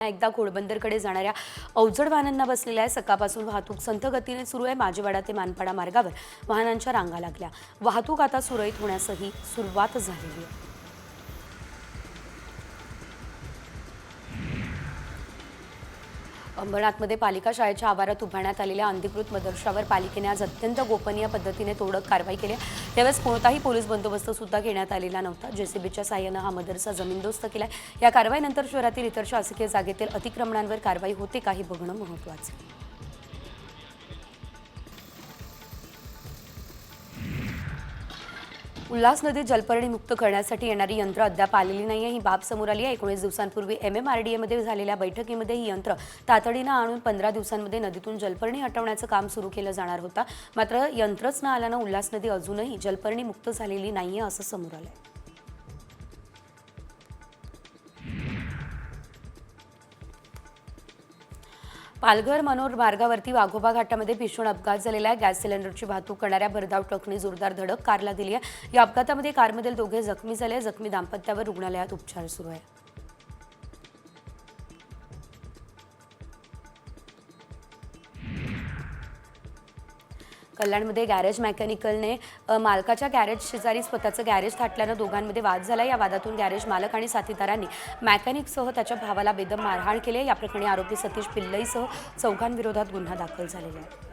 एकदा घोडबंदरकडे जाणाऱ्या अवजड वाहनांना बसलेल्या आहे। सकाळपासून वाहतूक संथ गतीने सुरू आहे। माजीवाडा ते मानपाडा मार्गावर वाहनांच्या रांगा लागल्या। वाहतूक आता सुरळीत होण्यासही सुरुवात झालेली आहे। अंबरनाथमध्ये पालिका शाळेच्या आवारात उभारण्यात आलेल्या अनधिकृत मदरशावर पालिकेने आज अत्यंत गोपनीय पद्धतीने तोडक कारवाई केली। यावेळेस कोणताही पोलीस बंदोबस्त सुद्धा घेण्यात आलेला नव्हता। जेसीबीच्या साहाय्याने हा मदरसा जमीनदोस्त केलाय। या कारवाईनंतर शहरातील इतर शासकीय जागेतील अतिक्रमणांवर कारवाई होते का हे बघणं महत्त्वाचं आहे। उल्हास नदी जलपर्णी मुक्त करण्यासाठी येणारी यंत्र अद्याप आलेली नाही आहे। ही बाब समोर आली आहे। 19 दिवसांपूर्वी MMRDA मध्ये झालेल्या बैठकीमध्ये ही यंत्र तातडीने आणून 15 दिवसांमध्ये नदीतून जलपर्णी हटवण्याचं काम सुरू केलं जाणार होतं। मात्र यंत्रच न आल्यानं उल्हास नदी अजूनही जलपर्णी मुक्त झालेली नाहीये असं समोर आलंय। पालघर मनोर मार्गावरती वाघोबा घाटामध्ये भीषण अपघात झालेला आहे। गॅस सिलेंडरची वाहतूक करणाऱ्या भरधाव ट्रकने जोरदार धडक कारला दिली आहे। या अपघातामध्ये कारमधील दोघे जखमी झाले। जखमी दाम्पत्यावर रुग्णालयात उपचार सुरू आहे। कल्याणमध्ये गॅरेज मेकॅनिकलने मालकाच्या गॅरेज शेजारी स्वतःचं गॅरेज थाटल्यानं दोघांमध्ये वाद झाला। या वादातून गॅरेज मालक आणि साथीदारांनी मेकॅनिकसह त्याच्या भावाला बेदम मारहाण केली। या प्रकरणी आरोपी सतीश पिल्लईसह चौघांविरोधात गुन्हा दाखल झालेला आहे।